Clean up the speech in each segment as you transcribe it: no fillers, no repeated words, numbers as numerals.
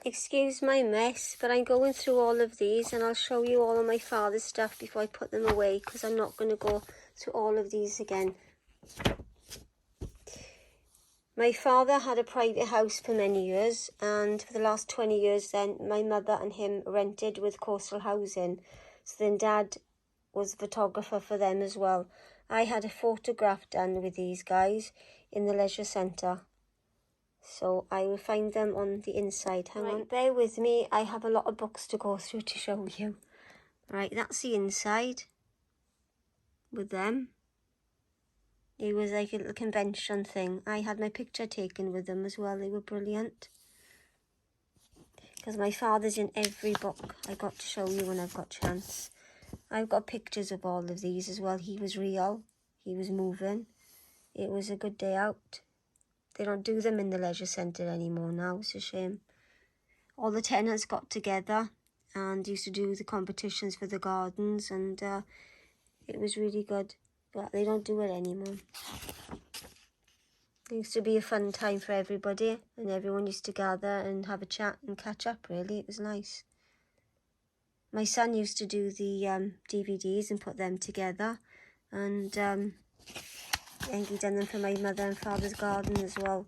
Excuse my mess, but I'm going through all of these and I'll show you all of my father's stuff before I put them away, because I'm not going to go through all of these again. My father had a private house for many years, and for the last 20 years then my mother and him rented with coastal housing. So then Dad was a photographer for them as well. I had a photograph done with these guys in the leisure centre. So I will find them on the inside. Hang on, bear with me. I have a lot of books to go through to show you. Right, that's the inside with them. It was like a little convention thing. I had my picture taken with them as well. They were brilliant. Because my father's in every book I got to show you when I've got chance. I've got pictures of all of these as well. He was real. He was moving. It was a good day out. They don't do them in the leisure centre anymore now. It's a shame. All the tenants got together and used to do the competitions for the gardens, and it was really good. But they don't do it anymore. It used to be a fun time for everybody, and everyone used to gather and have a chat and catch up, really. It was nice. My son used to do the DVDs and put them together, and I think he done them for my mother and father's garden as well.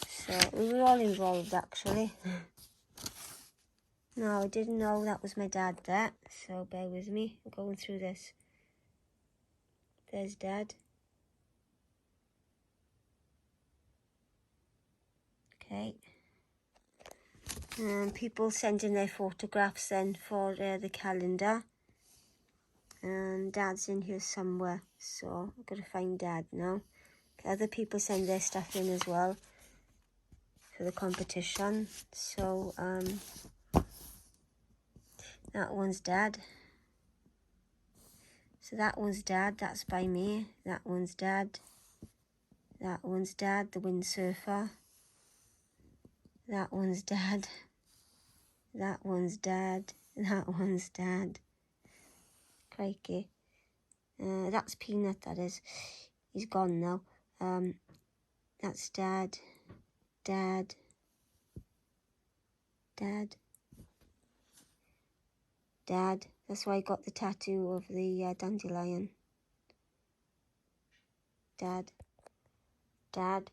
So we were all involved, actually. No, I didn't know that was my dad there, so bear with me. I'm going through this. There's Dad. Okay. People sending their photographs then for the calendar. And Dad's in here somewhere, so I've got to find Dad now. Other people send their stuff in as well for the competition. So that one's Dad. So that one's Dad, that's by me. That one's Dad. That one's Dad, the windsurfer. That one's Dad. That one's Dad. That one's Dad. Crikey. That's Peanut, that is. He's gone now. That's Dad. Dad. Dad. Dad. That's why I got the tattoo of the dandelion. Dad. Dad.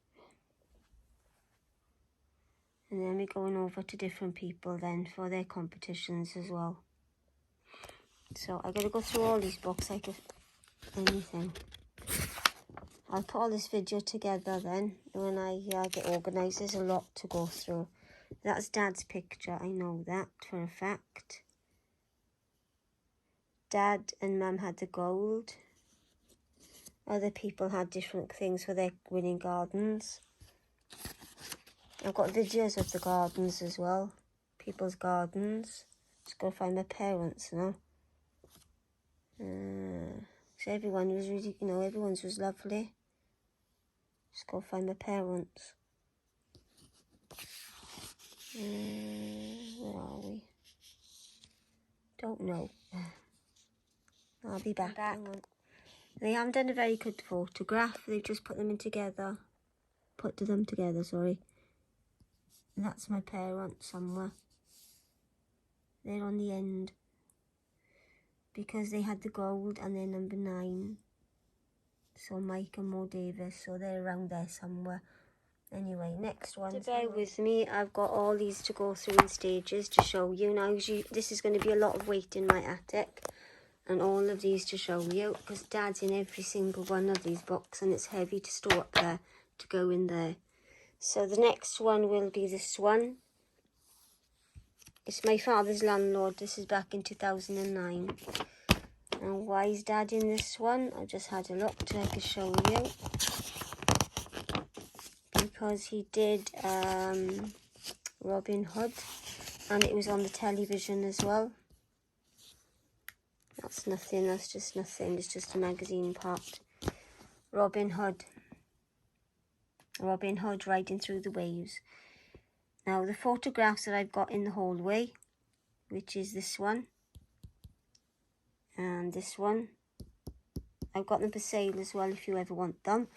And then we're going over to different people then for their competitions as well. So I gotta go through all these books like anything. I'll put all this video together then when I get organised. There's a lot to go through. That's Dad's picture, I know that for a fact. Dad and Mum had the gold. Other people had different things for their winning gardens. I've got videos of the gardens as well. People's gardens. Just go find my parents now. So everyone was really, everyone's was lovely. Just go find my parents. Where are we? Don't know. I'll be back. They haven't done a very good photograph. They've just put them together. Sorry. And that's my parents somewhere. They're on the end. Because they had the gold and they're number 9. So Mike and Mo Davies, so they're around there somewhere. Anyway, next one. So bear with me, I've got all these to go through in stages to show you. Now, this is going to be a lot of weight in my attic. And all of these to show you, because Dad's in every single one of these books and it's heavy to store up there, to go in there. So the next one will be this one. It's my father's landlord. This is back in 2009. Now, why is Dad in this one? I just had a look so I could show you. Because he did Robin Hood, and it was on the television as well. That's nothing, that's just nothing, it's just a magazine part. Robin Hood. Robin Hood riding through the waves. Now, the photographs that I've got in the hallway, which is this one, and this one. I've got them for sale as well if you ever want them.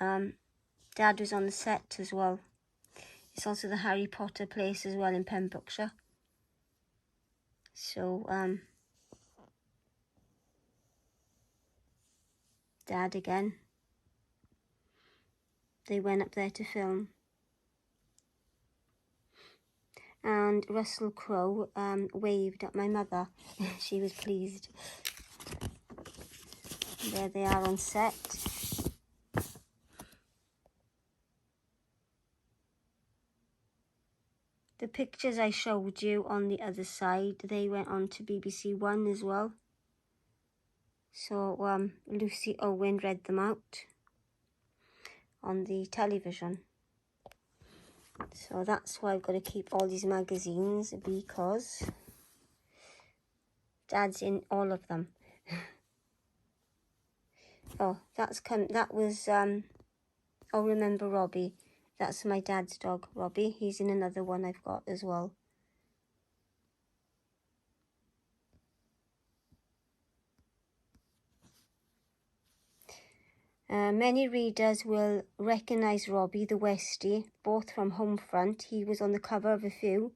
Dad was on the set as well. It's also the Harry Potter place as well in Pembrokeshire. So, Dad again. They went up there to film. And Russell Crowe waved at my mother. She was pleased. There they are on set. The pictures I showed you on the other side, they went on to BBC One as well. So Lucy Owen read them out on the television. So that's why I've got to keep all these magazines, because Dad's in all of them. Oh, that was oh, remember Robbie. That's my dad's dog, Robbie. He's in another one I've got as well. Many readers will recognise Robbie the Westie, both from Homefront. He was on the cover of a few.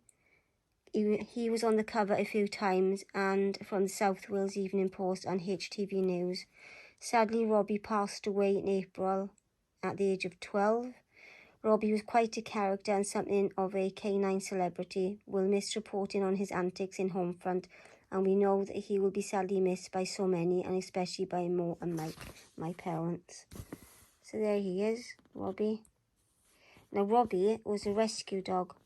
He was on the cover a few times, and from the South Wales Evening Post and HTV News. Sadly, Robbie passed away in April at the age of 12. Robbie was quite a character and something of a canine celebrity. We'll miss reporting on his antics in Homefront, and we know that he will be sadly missed by so many, and especially by Mo and Mike, my parents. So there he is, Robbie. Now, Robbie was a rescue dog,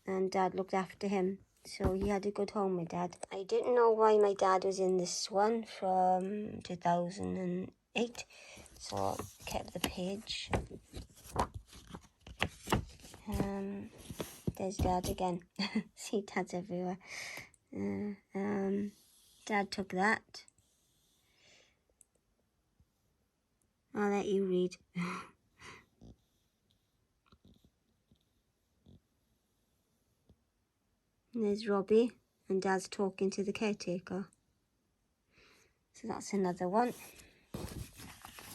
and Dad looked after him, so he had a good home with Dad. I didn't know why my dad was in this one from 2008, so I kept the page. There's Dad again. See, Dad's everywhere. Dad took that. I'll let you read. And there's Robbie, and Dad's talking to the caretaker. So that's another one. I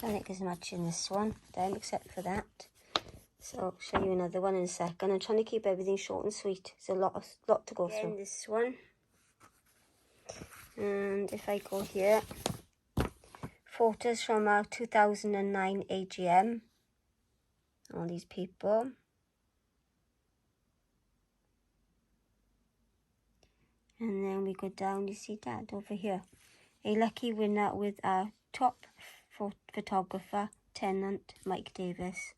don't think there's much in this one, then, except for that. So I'll show you another one in a second. I'm trying to keep everything short and sweet. There's a lot to go through. This one. And if I go here, photos from our 2009 AGM. All these people. And then we go down, you see Dad over here. A lucky winner with our top photographer, tenant, Mike Davies.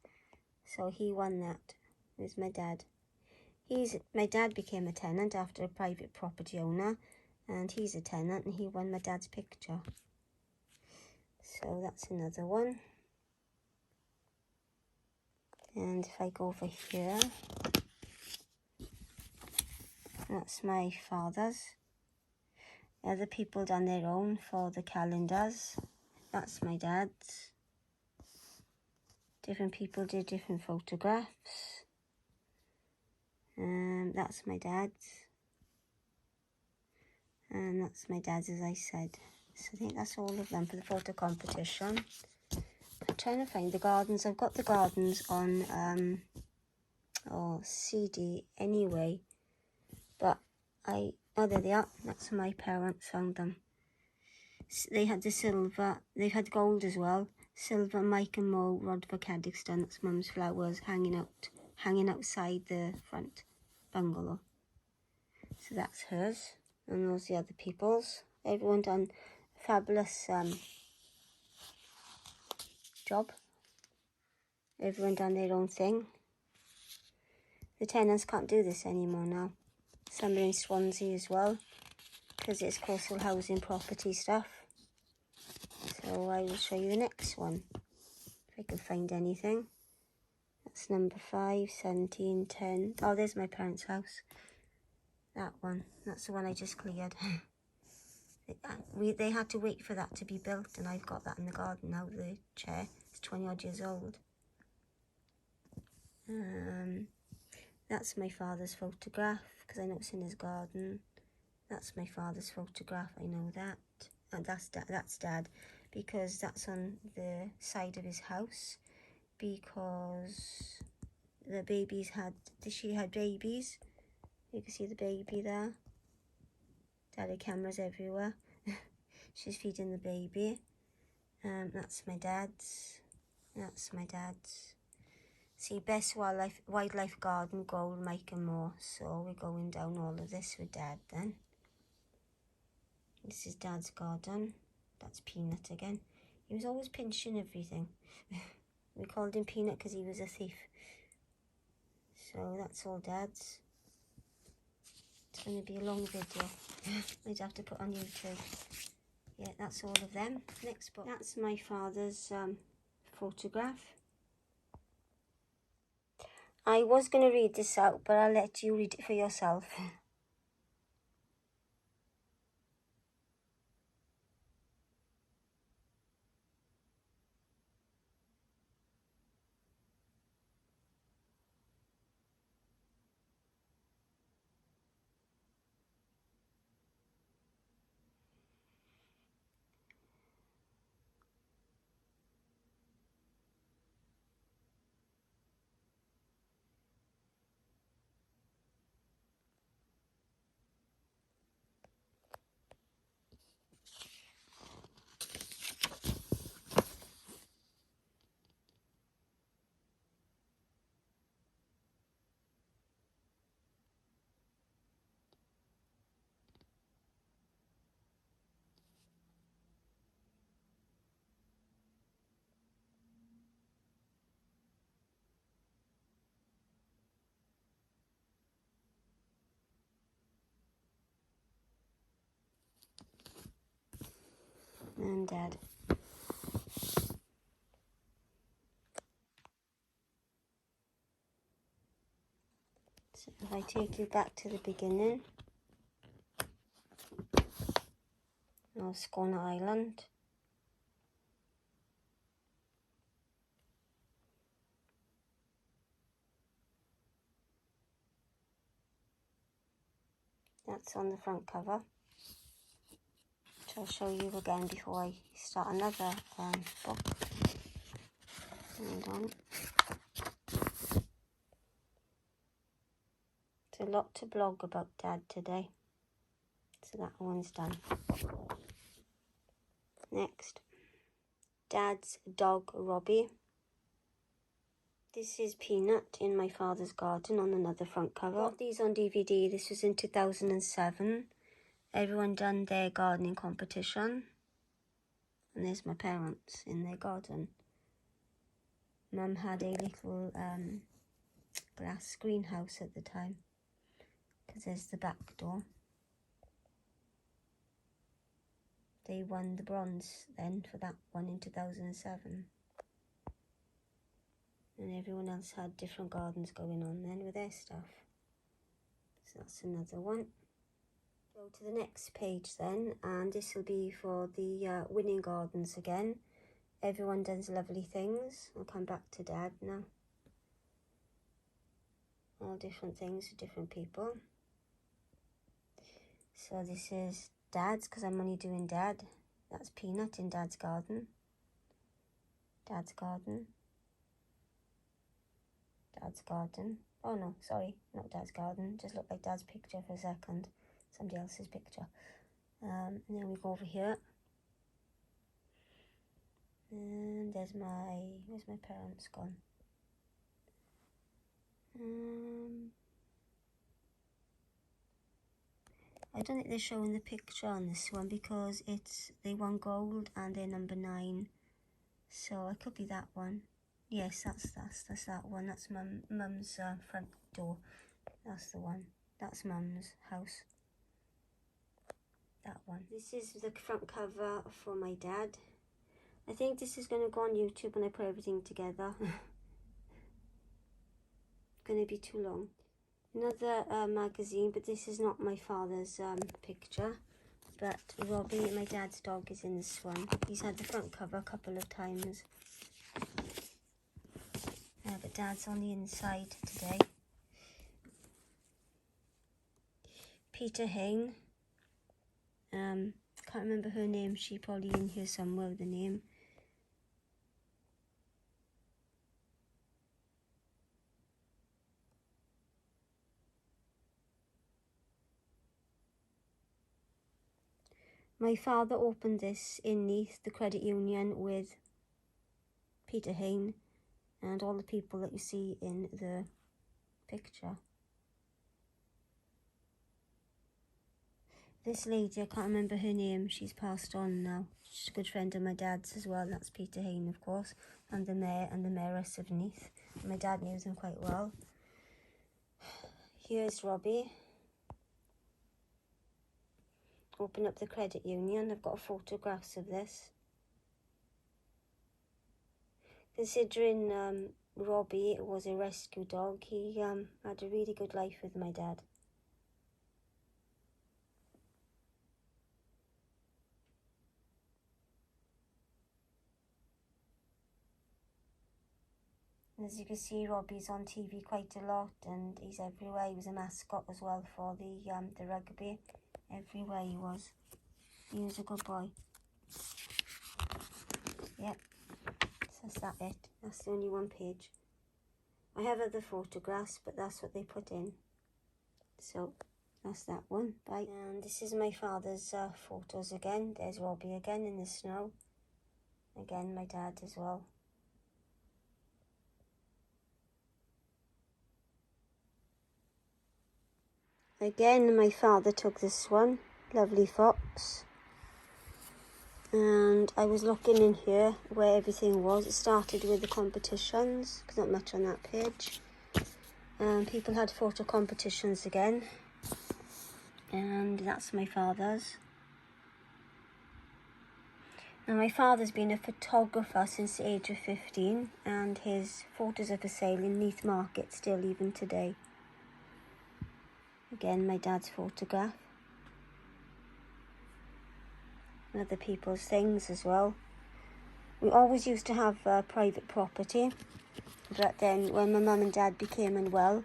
So he won that. There's my dad. My dad became a tenant after a private property owner, and he's a tenant, and he won my dad's picture. So that's another one. And if I go over here, that's my father's. Other people done their own for the calendars. That's my dad's. Different people did different photographs. That's my dad's. And that's my dad's, as I said. So I think that's all of them for the photo competition. I'm trying to find the gardens. I've got the gardens on CD anyway. But oh, there they are. That's my parents found them. They had the silver. They've had gold as well. Silver, Mike and Mo, Rodver Caddigston. That's Mum's flowers hanging outside the front bungalow. So that's hers. And those the other people's. Everyone done a fabulous job. Everyone done their own thing. The tenants can't do this anymore now. Some are in Swansea as well, because it's coastal housing property stuff. So I will show you the next one, if I can find anything. That's number 5, 17, 10. Oh, there's my parents' house. That one. That's the one I just cleared. They had to wait for that to be built, and I've got that in the garden now, the chair. It's 20 odd years old. That's my father's photograph, because I know it's in his garden. That's my father's photograph, I know that. And that's Dad, because that's on the side of his house, because the babies had, she had babies. You can see the baby there. Daddy cameras everywhere. She's feeding the baby. That's my dad's. That's my dad's. See, best wildlife garden, gold, Mike and more. So we're going down all of this with Dad then. This is Dad's garden. That's Peanut again. He was always pinching everything. We called him Peanut because he was a thief. So that's all Dad's. It's going to be a long video. I'd have to put on YouTube. Yeah, that's all of them. Next book. That's my father's photograph. I was going to read this out, but I'll let you read it for yourself. And Dad. So if I take you back to the beginning of Schooner Island. That's on the front cover. Which I'll show you again before I start another book. Hold on. It's a lot to blog about Dad today. So that one's done. Next. Dad's dog, Robbie. This is Peanut in my father's garden on another front cover. I got these on DVD. This was in 2007. Everyone done their gardening competition. And there's my parents in their garden. Mum had a little glass greenhouse at the time. Because there's the back door. They won the bronze then for that one in 2007. And everyone else had different gardens going on then with their stuff. So that's another one. Go to the next page then, and this will be for the winning gardens again. Everyone does lovely things. I'll come back to Dad now. All different things for different people. So this is Dad's, because I'm only doing Dad. That's Peanut in Dad's garden. Dad's garden. Dad's garden. Oh no, sorry, not Dad's garden. Just looked like Dad's picture for a second. Somebody else's picture. And then we go over here. And there's where's my parents gone? I don't think they're showing the picture on this one because they won gold and they're number 9. So it could be that one. Yes, that's that one. That's Mum's front door. That's the one. That's Mum's house. That one. This is the front cover for my dad. I think this is going to go on YouTube when I put everything together. Going to be too long. Another magazine, but this is not my father's picture. But Robbie, my dad's dog, is in this one. He's had the front cover a couple of times. But Dad's on the inside today. Peter Hain. Can't remember her name. She probably in here somewhere with the name. My father opened this in Neath, the credit union, with Peter Hain and all the people that you see in the picture. This lady, I can't remember her name, she's passed on now. She's a good friend of my dad's as well. That's Peter Hain, of course, and the mayor and the mayoress of Neath. My dad knows him quite well. Here's Robbie. Open up the credit union. I've got photographs of this. Considering Robbie was a rescue dog, he had a really good life with my dad. As you can see, Robbie's on TV quite a lot, and he's everywhere. He was a mascot as well for the rugby. Everywhere he was. He was a good boy. Yep. So that's that it. That's the only one page. I have other photographs, but that's what they put in. So that's that one. Bye. And this is my father's photos again. There's Robbie again in the snow. Again, my dad as well. Again, my father took this one, lovely fox. And I was looking in here where everything was. It started with the competitions, because not much on that page. People had photo competitions again. And that's my father's. Now, my father's been a photographer since the age of 15, and his photos are for sale in Neath Market still even today. Again, my dad's photograph. And other people's things as well. We always used to have private property, but then when my mum and dad became unwell,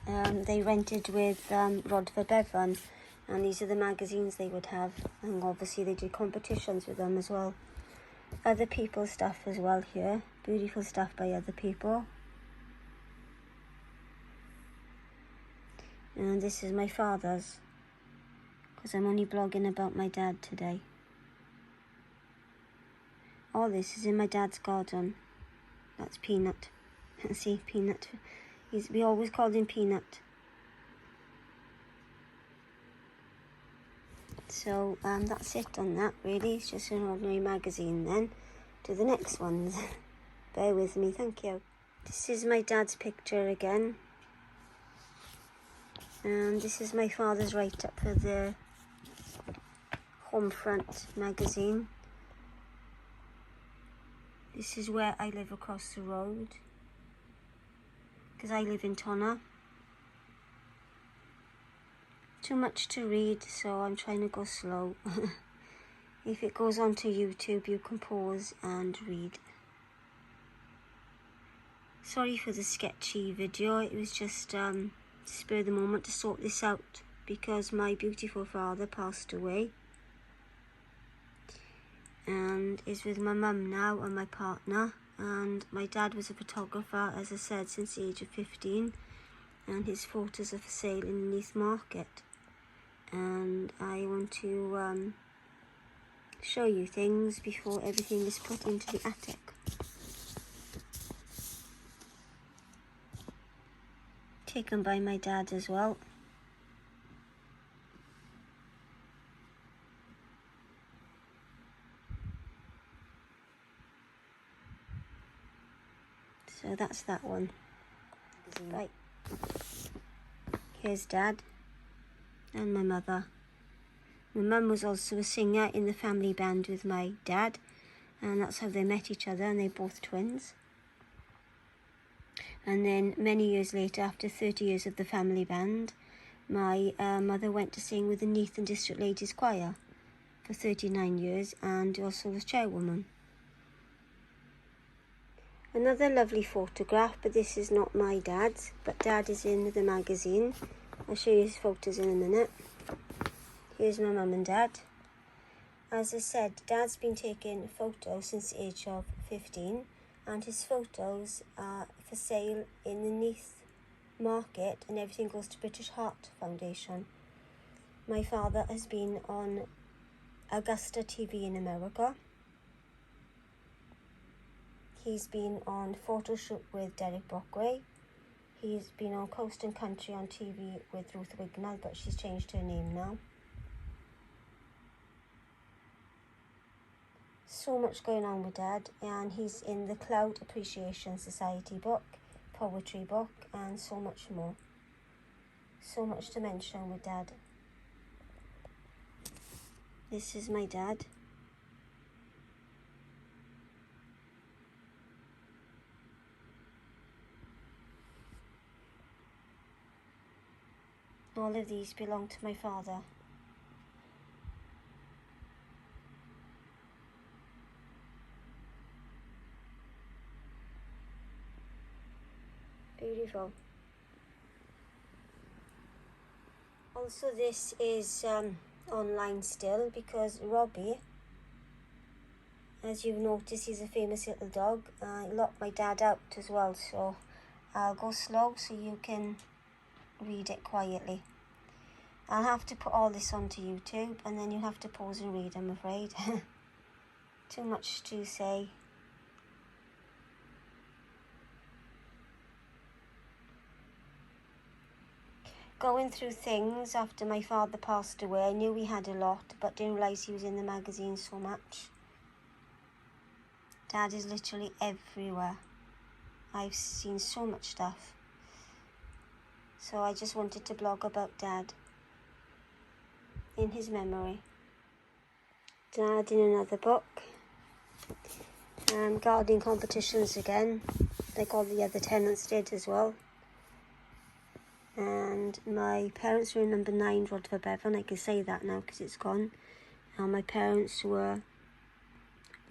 they rented with Resolven District, and these are the magazines they would have, and obviously they did competitions with them as well. Other people's stuff as well here, beautiful stuff by other people. And this is my father's, because I'm only blogging about my dad today. All this is in my dad's garden. That's Peanut. See, Peanut. We always called him Peanut. So that's it on that really. It's just an ordinary magazine then. To the next ones. Bear with me, thank you. This is my dad's picture again. And this is my father's write-up for the Homefront magazine. This is where I live across the road, because I live in Tonner. Too much to read, so I'm trying to go slow. If it goes onto YouTube, you can pause and read. Sorry for the sketchy video. It was just spur of the moment to sort this out, because my beautiful father passed away and is with my mum now and my partner. And my dad was a photographer, as I said, since the age of 15, and his photos are for sale in the Neath Market. And I want to show you things before everything is put into the attic. Taken by my dad as well. So that's that one. Right. Here's Dad and my mother. My mum was also a singer in the family band with my dad, and that's how they met each other, and they're both twins. And then many years later, after 30 years of the family band, my mother went to sing with the Resolven District Ladies Choir for 39 years, and also was chairwoman. Another lovely photograph, but this is not my dad's, but Dad is in the magazine. I'll show you his photos in a minute. Here's my mum and dad. As I said, Dad's been taking photos since the age of 15, and his photos are for sale in the Neath Market, and everything goes to British Heart Foundation. My father has been on Augusta TV in America. He's been on Photo Shoot with Derek Brockway. He's been on Coast and Country on TV with Ruth Wignall, but she's changed her name now. So much going on with Dad, and he's in the Cloud Appreciation Society book, poetry book, and so much more. So much to mention with Dad. This is my dad. All of these belong to my father. Beautiful. Also, this is online still because Robbie, as you've noticed, he's a famous little dog. I locked my dad out as well, so I'll go slow so you can read it quietly. I'll have to put all this onto YouTube and then you'll have to pause and read, I'm afraid. Too much to say. Going through things after my father passed away, I knew he had a lot, but didn't realise he was in the magazine so much. Dad is literally everywhere. I've seen so much stuff. So I just wanted to blog about Dad in his memory. Dad in another book. Gardening competitions again, like all the other tenants did as well. And my parents were in number 9 Rodva Bevan. I can say that now because it's gone. And my parents were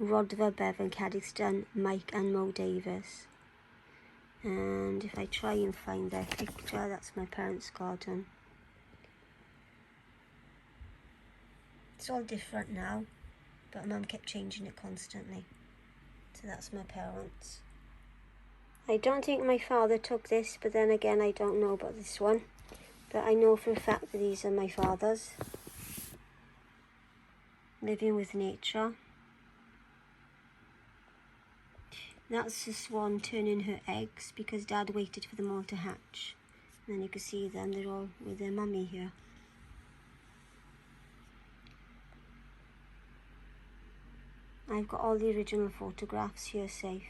Rodva Bevan, Caddiston, Mike and Mo Davies. And if I try and find their picture, that's my parents' garden. It's all different now, but Mum kept changing it constantly. So that's my parents. I don't think my father took this, but then again, I don't know about this one. But I know for a fact that these are my father's. Living with nature. That's the swan turning her eggs because Dad waited for them all to hatch. And then you can see them, they're all with their mummy here. I've got all the original photographs here safe.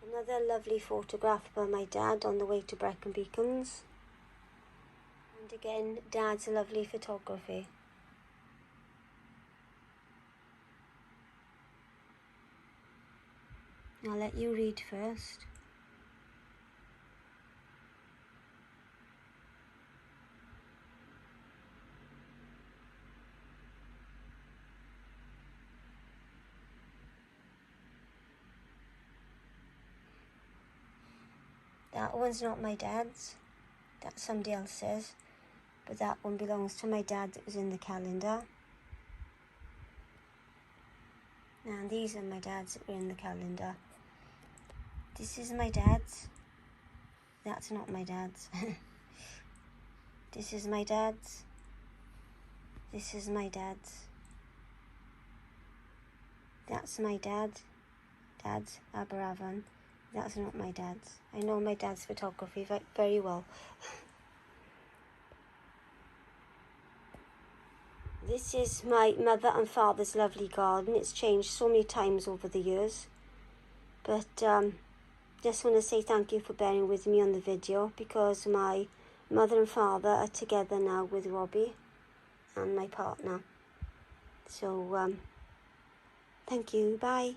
Another lovely photograph by my dad on the way to Brecon Beacons. And again, Dad's lovely photography. I'll let you read first. That one's not my dad's. That's somebody else's. But that one belongs to my dad that was in the calendar. And these are my dad's that were in the calendar. This is my dad's. That's not my dad's. This is my dad's. This is my dad's. That's my dad's. Dad's Aberafon. That's not my dad's. I know my dad's photography very well. This is my mother and father's lovely garden. It's changed so many times over the years. But just want to say thank you for bearing with me on the video because my mother and father are together now with Robbie and my partner. So thank you. Bye.